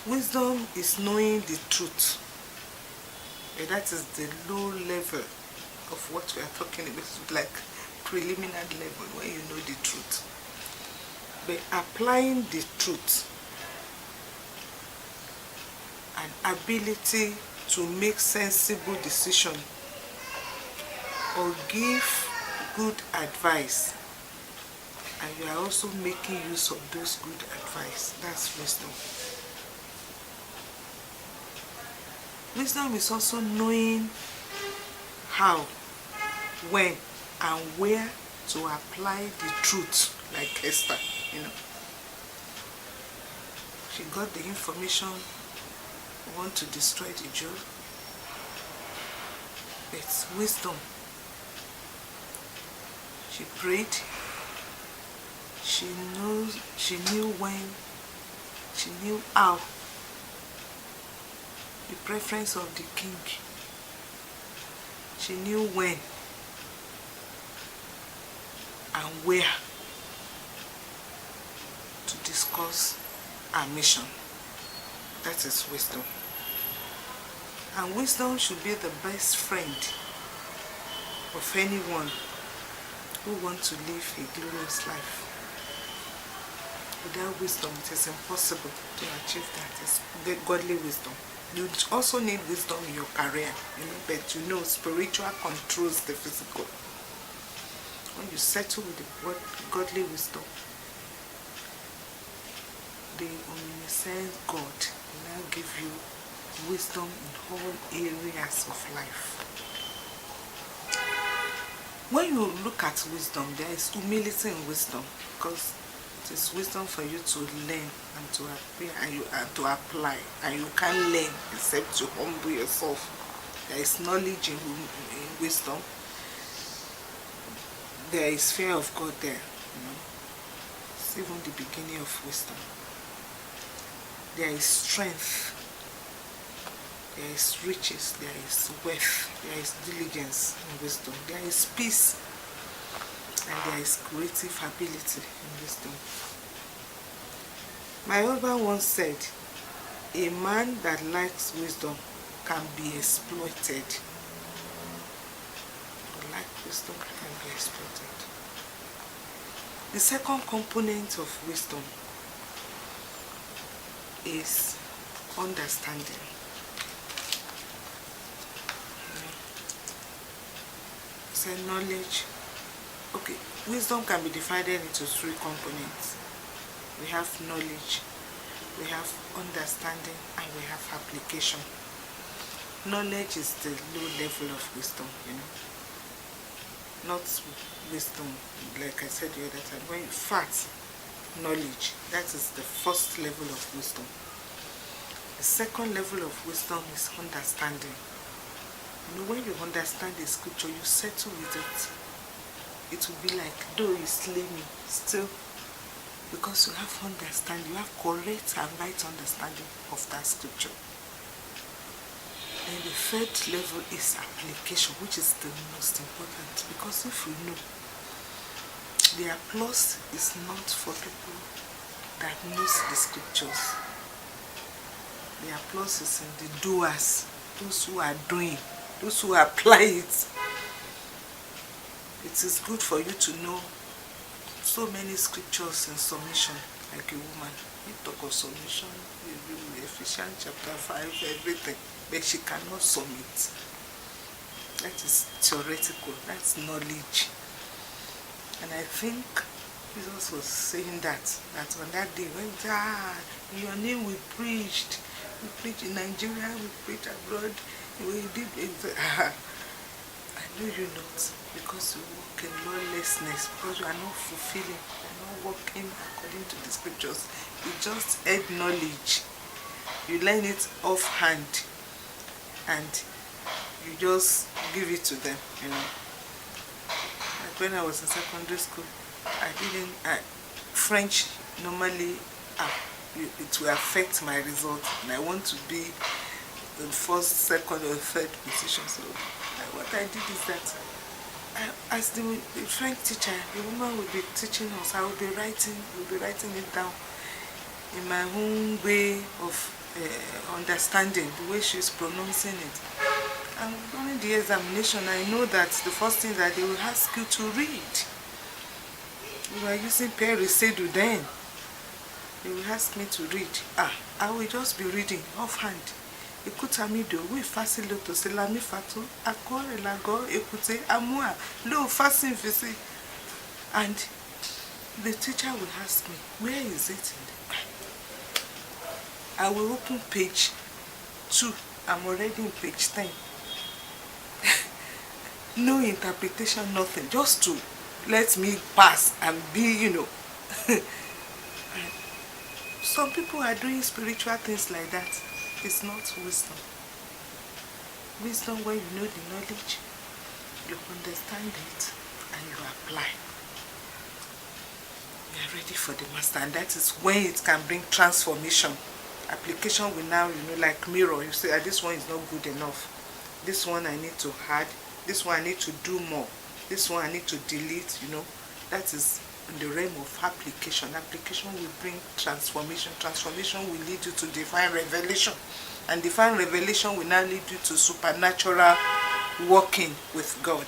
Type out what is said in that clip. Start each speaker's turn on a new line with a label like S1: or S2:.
S1: Wisdom is knowing the truth. And that is the low level of what we are talking about, like preliminary level, when you know the truth. But applying the truth and ability to make sensible decision or give good advice, and you are also making use of those good advice, that's wisdom. Wisdom is also knowing how, when, and where to apply the truth, like Esther, She got the information, want to destroy the Jew. It's wisdom. She prayed. She knew when, she knew how. The preference of the king. She knew when and where to discuss our mission. That is wisdom. And wisdom should be the best friend of anyone who wants to live a glorious life. Without wisdom, it is impossible to achieve that. It's the godly wisdom. You also need wisdom in your career, but spiritual controls the physical. When you settle with the godly wisdom, the omniscient God will now give you wisdom in all areas of life. When you look at wisdom, there is humility in wisdom, because it is wisdom for you to learn and to appear and to apply, and you can't learn except to humble yourself. There is knowledge in wisdom. There is fear of God there. It's even the beginning of wisdom. There is strength. There is riches. There is wealth. There is diligence in wisdom. There is peace. And there is creative ability in wisdom. My husband once said, a man that lacks wisdom can be exploited. Lack wisdom can be exploited. The second component of wisdom is understanding. It's a knowledge. Okay, wisdom can be divided into three components. We have knowledge, we have understanding, and we have application. Knowledge is the low level of wisdom, Not wisdom, like I said the other time. When you fact, knowledge, that is the first level of wisdom. The second level of wisdom is understanding. When you understand the scripture, you settle with it. It will be like, though you slay me, still, because you have understanding, you have correct and right understanding of that scripture. And the third level is application, which is the most important, because if you know, the applause is not for people that knows the scriptures. The applause is in the doers, those who are doing, those who apply it. It is good for you to know so many scriptures in submission, like a woman. You talk of submission, Ephesians chapter 5, everything, but she cannot submit. That is theoretical, that's knowledge. And I think Jesus was saying that on that day, when in your name we preached in Nigeria, we preached abroad, we did it. I know you not, because you walk in lawlessness, because you are not fulfilling, you are not walking according to the scriptures. You just add knowledge, you learn it offhand, and you just give it to them, Like when I was in secondary school, French normally, it will affect my result, and I want to be the first, second, or third position. So what I did is that, as the French teacher, the woman will be teaching us, I will be writing it down in my own way of understanding, the way she's pronouncing it. And during the examination, I know that the first thing that they will ask you to read. We were using Perisedu then. They will ask me to read. I will just be reading offhand. Ekutamido, we fasilo to selami fatu, akore lago, ekute, amua, lo fasin visi. And the teacher will ask me, where is it in the Bible? I will open page 2. I'm already in page 10. No interpretation, nothing. Just to let me pass and be, Some people are doing spiritual things like that. It's not wisdom. Wisdom, when you know the knowledge, you understand it, and you apply. You are ready for the master, and that is when it can bring transformation. Application will now, like mirror. You say, this one is not good enough. This one I need to add. This one I need to do more. This one I need to delete, That is in the realm of application. Application will bring transformation. Transformation will lead you to divine revelation. And divine revelation will now lead you to supernatural walking with God.